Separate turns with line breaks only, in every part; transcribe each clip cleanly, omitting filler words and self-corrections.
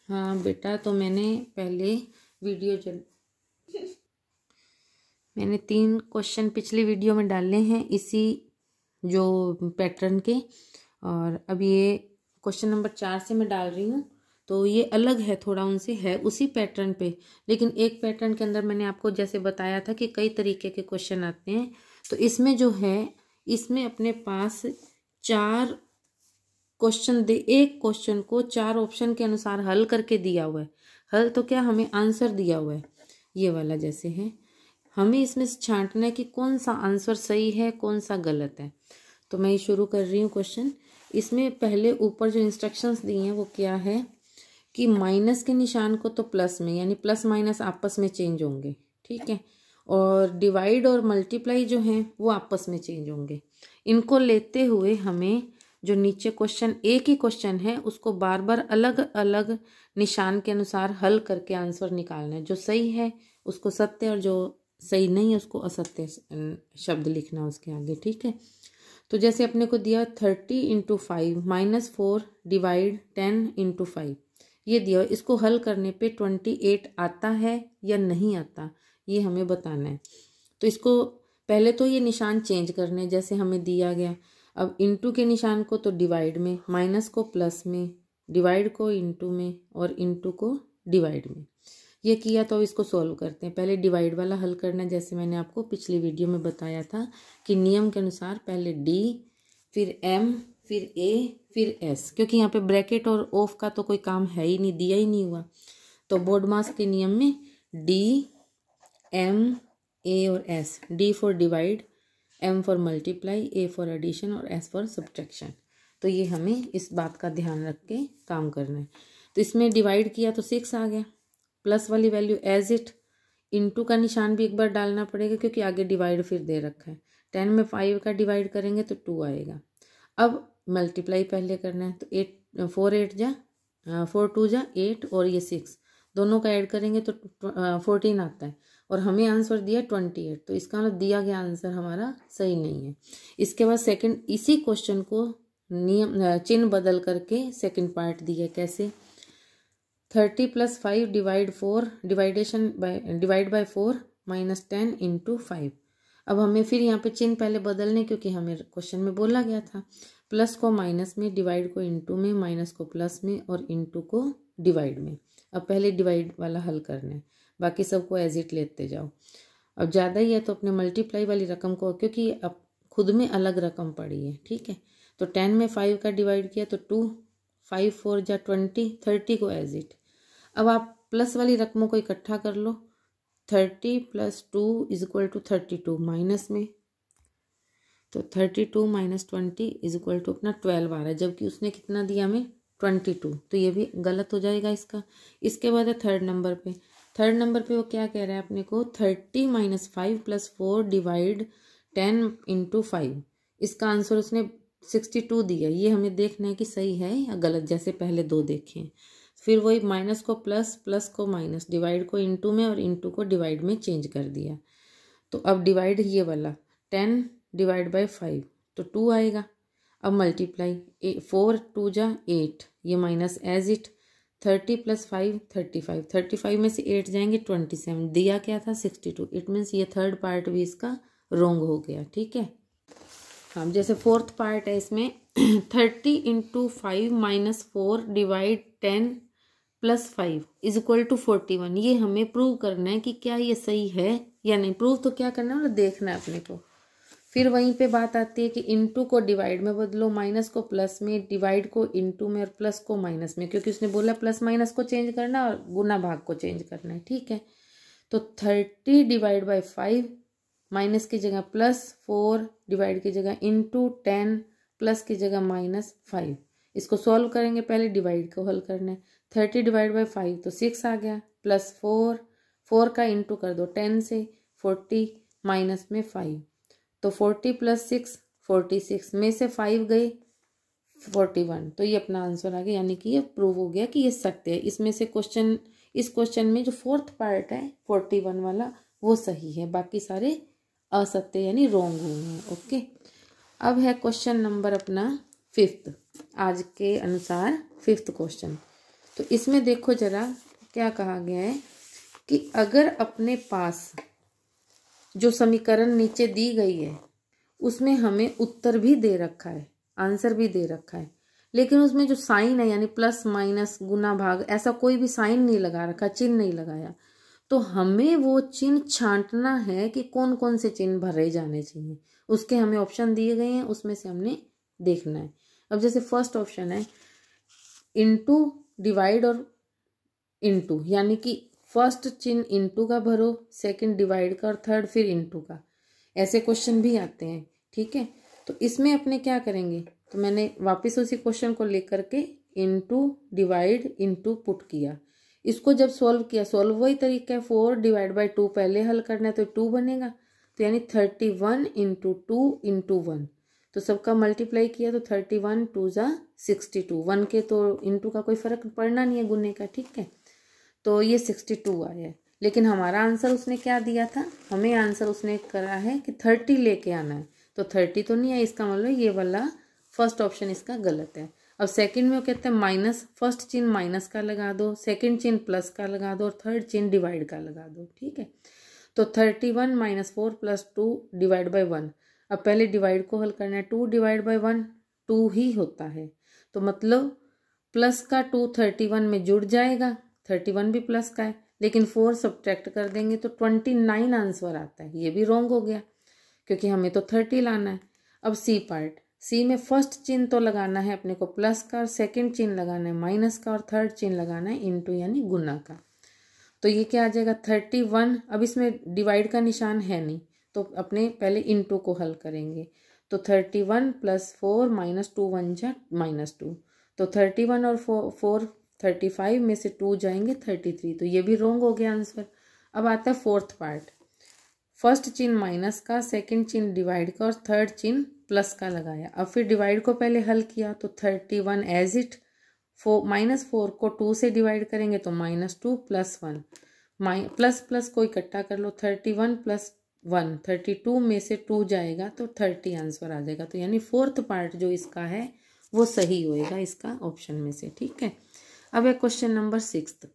हाँ बेटा, तो मैंने 3 क्वेश्चन पिछली वीडियो में डाले हैं इसी जो पैटर्न के, और अब ये क्वेश्चन नंबर 4 से मैं डाल रही हूँ। तो ये अलग है थोड़ा, उनसे है उसी पैटर्न पे, लेकिन एक पैटर्न के अंदर मैंने आपको जैसे बताया था कि कई तरीके के क्वेश्चन आते हैं। तो इसमें जो है, इसमें अपने पास 4 क्वेश्चन एक क्वेश्चन को 4 ऑप्शन के अनुसार हल करके दिया हुआ है। हल तो क्या, हमें आंसर दिया हुआ है, ये वाला जैसे है। हमें इसमें छांटना है कि कौन सा आंसर सही है, कौन सा गलत है। तो मैं ये शुरू कर रही हूँ क्वेश्चन। इसमें पहले ऊपर जो इंस्ट्रक्शंस दी हैं वो क्या है कि माइनस के निशान को तो प्लस में, यानी प्लस माइनस आपस में चेंज होंगे, ठीक है। और डिवाइड और मल्टीप्लाई जो हैं वो आपस में चेंज होंगे। इनको लेते हुए हमें जो नीचे क्वेश्चन, एक ही क्वेश्चन है, उसको बार बार अलग अलग निशान के अनुसार हल करके आंसर निकालना है। जो सही है उसको सत्य, और जो सही नहीं है उसको असत्य शब्द लिखना उसके आगे, ठीक है। तो जैसे अपने को दिया 30 × 5 -4 डिवाइड 10 × 5, ये दिया। इसको हल करने पे 28 आता है या नहीं आता, ये हमें बताना है। तो इसको पहले तो ये निशान चेंज करने, जैसे हमें दिया गया। अब इंटू के निशान को तो डिवाइड में, माइनस को प्लस में, डिवाइड को इंटू में, और इंटू को डिवाइड में। ये किया तो इसको सॉल्व करते हैं। पहले डिवाइड वाला हल करना, जैसे मैंने आपको पिछली वीडियो में बताया था कि नियम के अनुसार पहले डी, फिर एम, फिर ए, फिर एस, क्योंकि यहाँ पे ब्रैकेट और ऑफ का तो कोई काम है ही नहीं, दिया ही नहीं हुआ। तो बोर्डमास के नियम में डी, एम, ए और S. D for divide, M for multiply, A for addition और एस फॉर सब्ट्रैक्शन। तो ये हमें इस बात का ध्यान रख के काम करना है। तो इसमें डिवाइड किया तो 6 आ गया, प्लस वाली वैल्यू एज इट। इंटू का निशान भी एक बार डालना पड़ेगा क्योंकि आगे डिवाइड फिर दे रखा है। 10 में 5 का डिवाइड करेंगे तो 2 आएगा। अब मल्टीप्लाई पहले करना है, तो 8 4 8 जा 4 2 जा 8, और ये 6 दोनों का ऐड करेंगे तो 14 आता है। और हमें आंसर दिया 28, तो इसका मतलब दिया गया आंसर हमारा सही नहीं है। इसके बाद सेकंड, इसी क्वेश्चन को नियम चिन्ह बदल करके सेकंड पार्ट दिया। कैसे, 30 + 5 डिवाइड 4 डिवाइड बाय 4 -10 × 5। अब हमें फिर यहाँ पे चिन्ह पहले बदलने, क्योंकि हमें क्वेश्चन में बोला गया था प्लस को माइनस में, डिवाइड को इंटू में, माइनस को प्लस में, और इंटू को डिवाइड में। अब पहले डिवाइड वाला हल करना है, बाकी सबको एज इट लेते जाओ। अब ज़्यादा ही है तो अपने मल्टीप्लाई वाली रकम को, क्योंकि अब खुद में अलग रकम पड़ी है, ठीक है। तो 10 में 5 का डिवाइड किया तो 2, 5 4 जा 20, 30 को एज इट। अब आप प्लस वाली रकमों को इकट्ठा कर लो। 30 + 2 = 32, माइनस में तो 32 - 20 = अपना 12 आ रहा है, जबकि उसने कितना दिया हमें 22, तो ये भी गलत हो जाएगा इसका। इसके बाद है थर्ड नंबर पे वो क्या कह रहा है अपने को, 30 - 5 + 4 डिवाइड 10 × 5। इसका आंसर उसने 62 दिया। ये हमें देखना है कि सही है या गलत, जैसे पहले 2 देखें। फिर वही माइनस को प्लस, प्लस को माइनस, डिवाइड को इंटू में, और इंटू को डिवाइड में चेंज कर दिया। तो अब डिवाइड ये वाला 10 डिवाइड बाय 5 तो 2 आएगा। अब मल्टीप्लाई 4 2 जा 8, ये माइनस एज इट। 30 + 5 35, 35 में से 8 जाएंगे 27, दिया क्या था 62। इट मीन्स ये थर्ड पार्ट भी इसका रॉन्ग हो गया, ठीक है। हाँ, जैसे फोर्थ पार्ट है इसमें 30 × 5 - 4 डिवाइड 10 + 5 = 41। ये हमें प्रूव करना है कि क्या ये सही है या नहीं। प्रूव तो क्या करना है, मतलब देखना है अपने को। फिर वहीं पे बात आती है कि इंटू को डिवाइड में बदलो, माइनस को प्लस में, डिवाइड को इंटू में, और प्लस को माइनस में, क्योंकि उसने बोला प्लस माइनस को चेंज करना और गुना भाग को चेंज करना है, ठीक है। तो 30 डिवाइड बाय 5, माइनस की जगह प्लस 4, डिवाइड की जगह इंटू 10, प्लस की जगह -5। इसको सॉल्व करेंगे, पहले डिवाइड को हल करना है। 30 डिवाइड बाय 5 तो 6 आ गया, प्लस 4 का इंटू कर दो 10 से, 40 माइनस में 5, तो 40 + 6 46, में से 5 गए 41, तो ये अपना आंसर आ गया। यानी कि ये प्रूव हो गया कि ये सत्य है। इसमें से इस क्वेश्चन में जो फोर्थ पार्ट है 41 वाला वो सही है, बाकी सारे असत्य यानी रॉन्ग हुए हैं, ओके। अब है क्वेश्चन नंबर अपना 5th, आज के अनुसार 5th क्वेश्चन। तो इसमें देखो जरा क्या कहा गया है कि अगर अपने पास जो समीकरण नीचे दी गई है उसमें हमें उत्तर भी दे रखा है, आंसर भी दे रखा है, लेकिन उसमें जो साइन है यानी प्लस माइनस गुना भाग ऐसा कोई भी साइन नहीं लगा रखा, चिन्ह नहीं लगाया, तो हमें वो चिन्ह छांटना है कि कौन कौन से चिन्ह भरे जाने चाहिए। उसके हमें ऑप्शन दिए गए हैं, उसमें से हमने देखना है। अब जैसे फर्स्ट ऑप्शन है इनटू, डिवाइड और इनटू, यानी कि फर्स्ट चिन्ह इनटू का भरो, सेकंड डिवाइड का और थर्ड फिर इनटू का। ऐसे क्वेश्चन भी आते हैं, ठीक है। तो इसमें अपने क्या करेंगे, तो मैंने वापस उसी क्वेश्चन को लेकर के इनटू डिवाइड इनटू पुट किया। इसको जब सॉल्व किया, सॉल्व वही तरीका है, 4 डिवाइड बाई 2 पहले हल करना है तो 2 बनेगा, तो यानी 31 इंटू 2 इंटू 1, तो सबका मल्टीप्लाई किया तो 31 2 ज़ा 62, 1 के तो इंटू का कोई फर्क पड़ना नहीं है गुने का, ठीक है। तो ये 62 आया है, लेकिन हमारा आंसर उसने क्या दिया था, हमें आंसर उसने करा है कि 30 लेके आना है, तो 30 तो नहीं है, इसका मतलब ये वाला फर्स्ट ऑप्शन इसका गलत है। अब सेकंड में वो कहते हैं माइनस, फर्स्ट चिन्ह माइनस का लगा दो, सेकंड चिन्ह प्लस का लगा दो और थर्ड चिन्ह डिवाइड का लगा दो, ठीक है। तो 31 माइनस 4 प्लस 2 डिवाइड बाई 1। अब पहले डिवाइड को हल करना है, 2 डिवाइड बाई 1 2 ही होता है, तो मतलब प्लस का 2 31 में जुड़ जाएगा, 31 भी प्लस का है, लेकिन 4 सब्ट्रैक्ट कर देंगे तो 29 आंसर आता है। ये भी रॉन्ग हो गया क्योंकि हमें तो 30 लाना है। अब सी पार्ट, सी में फर्स्ट चिन्ह तो लगाना है अपने को प्लस का, और सेकंड चिन्ह लगाना है माइनस का, और थर्ड चिन्ह लगाना है इनटू यानी गुना का। तो ये क्या आ जाएगा 31। अब इसमें डिवाइड का निशान है नहीं, तो अपने पहले इनटू को हल करेंगे, तो 31 प्लस 4 माइनस 2 1 जा -2, तो 31 और 4 35 में से 2 जाएंगे 33, तो ये भी रॉन्ग हो गया आंसर। अब आता है फोर्थ पार्ट, फर्स्ट चिन्ह माइनस का, सेकंड चिन्ह डिवाइड का और थर्ड चिन्ह प्लस का लगाया। अब फिर डिवाइड को पहले हल किया तो 31 एज इट, -4 को 2 से डिवाइड करेंगे तो -2 प्लस 1, प्लस प्लस को इकट्ठा कर लो, 31 प्लस 1 32 में से 2 जाएगा तो 30 आंसर आ जाएगा। तो यानी फोर्थ पार्ट जो इसका है वो सही होएगा इसका ऑप्शन में से, ठीक है। अब है क्वेश्चन नंबर 6।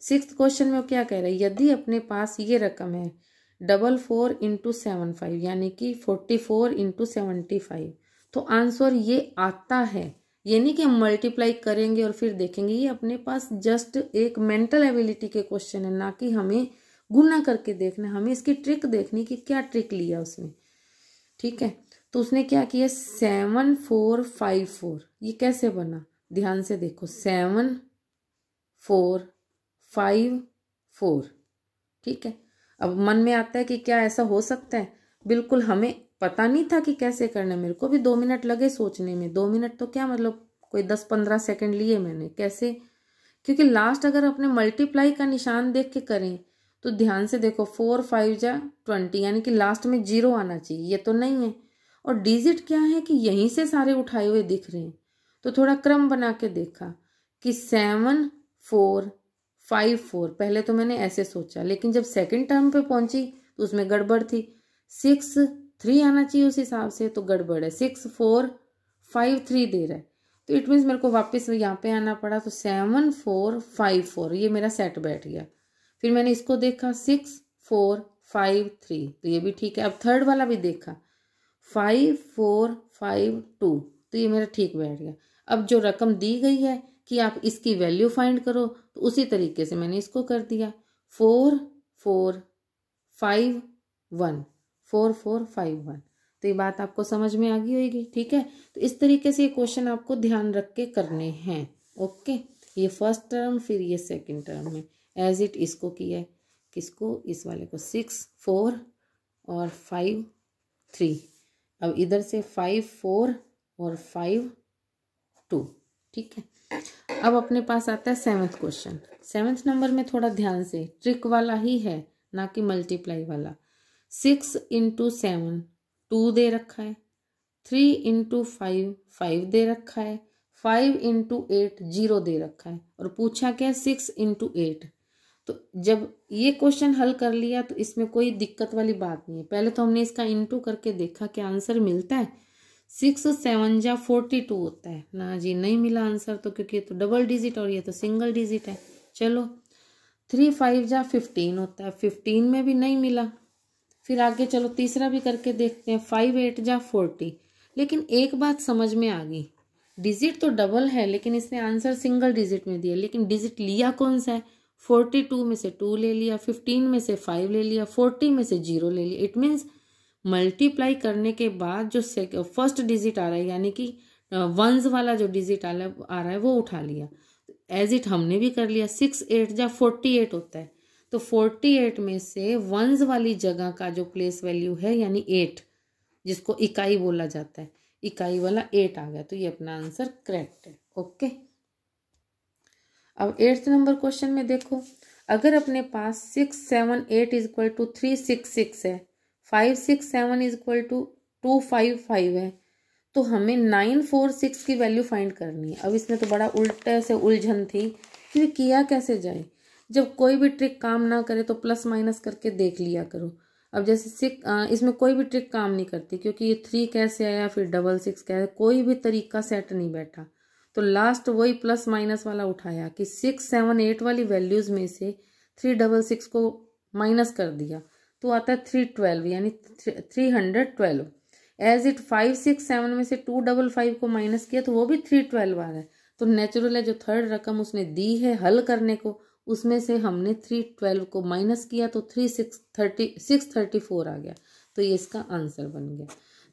6th क्वेश्चन में क्या कह रहा है, यदि अपने पास ये रकम है 44 इंटू 75 यानी कि 44 इंटू 75, तो आंसर ये आता है। ये नहीं कि हम मल्टीप्लाई करेंगे और फिर देखेंगे, ये अपने पास जस्ट एक मेंटल एबिलिटी के क्वेश्चन है, ना कि हमें गुना करके देखना, हमें इसकी ट्रिक देखनी कि क्या ट्रिक लिया उसने, ठीक है। तो उसने क्या किया 7454, ये कैसे बना ध्यान से देखो, 7454, ठीक है। अब मन में आता है कि क्या ऐसा हो सकता है, बिल्कुल हमें पता नहीं था कि कैसे करना है, मेरे को भी 2 मिनट लगे सोचने में, 2 मिनट तो क्या मतलब कोई 10-15 सेकंड लिए मैंने, कैसे, क्योंकि लास्ट अगर अपने मल्टीप्लाई का निशान देख के करें तो ध्यान से देखो 4 5 जा 20 यानी कि लास्ट में 0 आना चाहिए, ये तो नहीं है, और डिजिट क्या है कि यहीं से सारे उठाए हुए दिख रहे हैं, तो थोड़ा क्रम बना के देखा कि 7454, पहले तो मैंने ऐसे सोचा, लेकिन जब सेकंड टर्म पे पहुंची तो उसमें गड़बड़ थी, 63 आना चाहिए उस हिसाब से, तो गड़बड़ है, 6453 दे रहा है, तो इट मीन्स मेरे को वापस यहाँ पे आना पड़ा, तो 7454 ये मेरा सेट बैठ गया। फिर मैंने इसको देखा 6453, तो ये भी ठीक है। अब थर्ड वाला भी देखा 5452, तो ये मेरा ठीक बैठ गया। अब जो रकम दी गई है कि आप इसकी वैल्यू फाइंड करो, तो उसी तरीके से मैंने इसको कर दिया 4451, 4451, तो ये बात आपको समझ में आ गई होगी, ठीक है। तो इस तरीके से ये क्वेश्चन आपको ध्यान रख के करने हैं, ओके। ये फर्स्ट टर्म, फिर ये सेकंड टर्म में एज इट इसको किया है, किसको, इस वाले को 6 4 और 5 3, अब इधर से 5 4 और 5 2, ठीक है। अब अपने पास आता है 7th क्वेश्चन। 7th नंबर में थोड़ा ध्यान से, ट्रिक वाला ही है ना कि मल्टीप्लाई वाला। 6 इंटू 7 2 दे रखा है, 3 इंटू 5 5 दे रखा है, 5 इंटू 8 0 दे रखा है, और पूछा क्या 6 इंटू 8। तो जब ये क्वेश्चन हल कर लिया तो इसमें कोई दिक्कत वाली बात नहीं है। पहले तो हमने इसका इंटू करके देखा कि आंसर मिलता है 6 7 जा 42 होता है ना जी, नहीं मिला आंसर तो, क्योंकि ये तो डबल डिजिट और ये तो सिंगल डिजिट है। चलो 3 5 जा 15 होता है, 15 में भी नहीं मिला। फिर आगे चलो तीसरा भी करके देखते हैं, 5 8 जा 40। लेकिन एक बात समझ में आ गई, डिजिट तो डबल है लेकिन इसने आंसर सिंगल डिजिट में दिया, लेकिन डिजिट लिया कौन सा है? 42 में से 2 ले लिया, 15 में से 5 ले लिया, 40 में से 0 ले लिया। इट मीन्स मल्टीप्लाई करने के बाद जो फर्स्ट डिजिट आ रहा है, यानी कि वंस वाला जो डिजिट आ रहा है वो उठा लिया। एज इट हमने भी कर लिया। 6 8 जा 48 होता है, तो 48 में से वंस वाली जगह का जो प्लेस वैल्यू है यानी 8, जिसको इकाई बोला जाता है, इकाई वाला 8 आ गया, तो ये अपना आंसर करेक्ट है। ओके, अब 8th नंबर क्वेश्चन में देखो, अगर अपने पास 6 7 8 इज इक्वल टू 3 6 6 है, 5 6 7 इज इक्वल टू 2 5 5 है, तो हमें 9 4 6 की वैल्यू फाइंड करनी है। अब इसमें तो बड़ा उल्टे से उलझन थी कि किया कैसे जाए। जब कोई भी ट्रिक काम ना करे तो प्लस माइनस करके देख लिया करो। अब जैसे इसमें कोई भी ट्रिक काम नहीं करती, क्योंकि ये 3 कैसे आया, फिर 6 6 कैसे, कोई भी तरीका सेट नहीं बैठा। तो लास्ट वही प्लस माइनस वाला उठाया कि 6 7 8 वाली वैल्यूज में से 3 6 6 को माइनस कर दिया तो आता है 312, यानी 312। एज इट 5 6 7 में से 2 5 5 को माइनस किया तो वो भी 312 आ रहा है। तो नेचुरल है, जो थर्ड रकम उसने दी है हल करने को, उसमें से हमने 312 को माइनस किया तो 634 आ गया। तो ये इसका आंसर बन गया।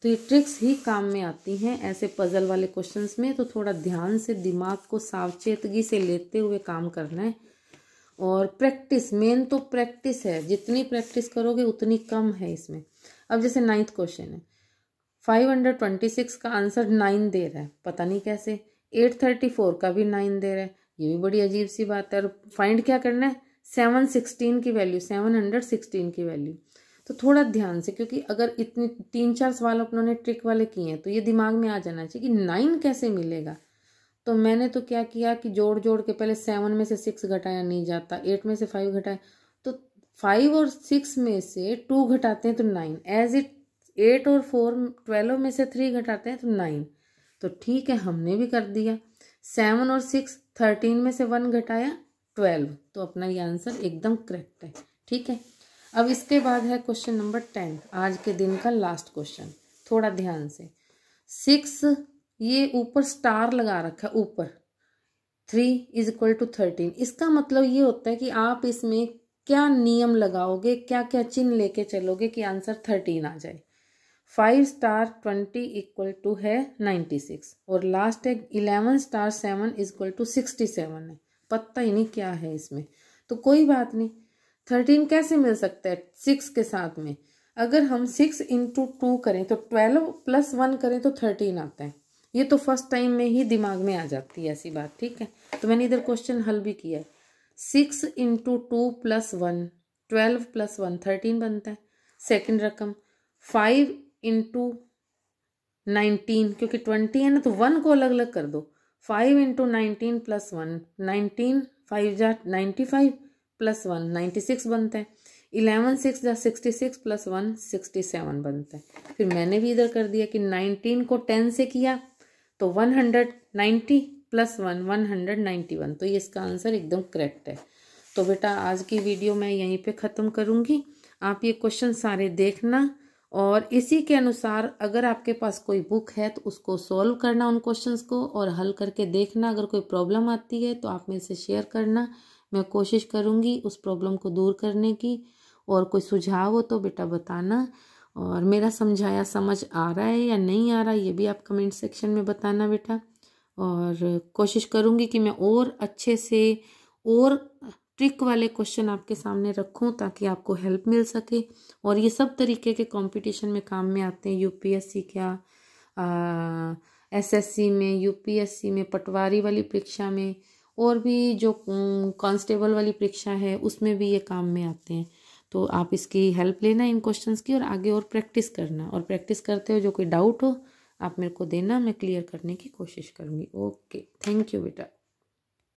तो ये ट्रिक्स ही काम में आती हैं ऐसे पजल वाले क्वेश्चंस में। तो थोड़ा ध्यान से दिमाग को सावचेतगी से लेते हुए काम करना है। और प्रैक्टिस, मेन तो प्रैक्टिस है, जितनी प्रैक्टिस करोगे उतनी कम है इसमें। अब जैसे 9th क्वेश्चन है, 526 का आंसर 9 दे रहा है, पता नहीं कैसे। 834 का भी 9 दे रहा है, ये भी बड़ी अजीब सी बात है। और फाइंड क्या करना है? 716 की वैल्यू, 716 की वैल्यू। तो थोड़ा ध्यान से, क्योंकि अगर इतने 3-4 सवाल अपनों ट्रिक वाले किए हैं तो ये दिमाग में आ जाना चाहिए कि 9 कैसे मिलेगा। तो मैंने तो क्या किया कि जोड़ जोड़ के पहले 7 में से 6 घटाया, नहीं जाता, 8 में से 5 घटाया, तो 5 और 6 में से 2 घटाते हैं तो 9, एज इट 8 और 4 12 में से 3 घटाते हैं तो 9। तो ठीक है, हमने भी कर दिया। 7 और 6 13 में से 1 घटाया 12, तो अपना ये आंसर एकदम करेक्ट है। ठीक है, अब इसके बाद है क्वेश्चन नंबर 10, आज के दिन का लास्ट क्वेश्चन। थोड़ा ध्यान से, 6 ये ऊपर स्टार लगा रखा है ऊपर, 3 इज इक्वल टू 13। इसका मतलब ये होता है कि आप इसमें क्या नियम लगाओगे, क्या क्या चिन्ह लेके चलोगे कि आंसर 13 आ जाए। 5 स्टार 20 इक्वल टू है 96, और लास्ट है 11 स्टार 7 इज इक्वल टू 67 है। पता ही नहीं क्या है इसमें, तो कोई बात नहीं। 13 कैसे मिल सकता है 6 के साथ में? अगर हम 6 इंटू 2 करें तो 12 प्लस 1 करें तो 13 आता है। ये तो फर्स्ट टाइम में ही दिमाग में आ जाती है ऐसी बात। ठीक है, तो मैंने इधर क्वेश्चन हल भी किया है। 6 इंटू 2 प्लस 1 12 प्लस 1 13 बनता है। सेकेंड रकम 5 इंटू 19, क्योंकि 20 है ना तो 1 को अलग अलग कर दो। 5 इंटू 19 प्लस 1 19, 5 जा 95 प्लस 1 96 बनता है। 11 6 जा 66 प्लस 1 67 बनता है। फिर मैंने भी इधर कर दिया कि 19 को 10 से किया तो 190 प्लस 1 191, तो ये इसका आंसर एकदम करेक्ट है। तो बेटा आज की वीडियो मैं यहीं पे ख़त्म करूँगी। आप ये क्वेश्चन सारे देखना और इसी के अनुसार अगर आपके पास कोई बुक है तो उसको सॉल्व करना, उन क्वेश्चंस को, और हल करके देखना। अगर कोई प्रॉब्लम आती है तो आप मेरे से शेयर करना, मैं कोशिश करूँगी उस प्रॉब्लम को दूर करने की। और कोई सुझाव हो तो बेटा बताना, और मेरा समझाया समझ आ रहा है या नहीं आ रहा ये भी आप कमेंट सेक्शन में बताना बेटा। और कोशिश करूँगी कि मैं और अच्छे से और ट्रिक वाले क्वेश्चन आपके सामने रखूं ताकि आपको हेल्प मिल सके। और ये सब तरीके के कंपटीशन में काम में आते हैं, यूपीएससी क्या, एसएससी में, यूपीएससी में, पटवारी वाली परीक्षा में, और भी जो कांस्टेबल वाली परीक्षा है उसमें भी ये काम में आते हैं। तो आप इसकी हेल्प लेना इन क्वेश्चंस की, और आगे और प्रैक्टिस करना। और प्रैक्टिस करते हुए जो कोई डाउट हो आप मेरे को देना, मैं क्लियर करने की कोशिश करूँगी। ओके, थैंक यू बेटा।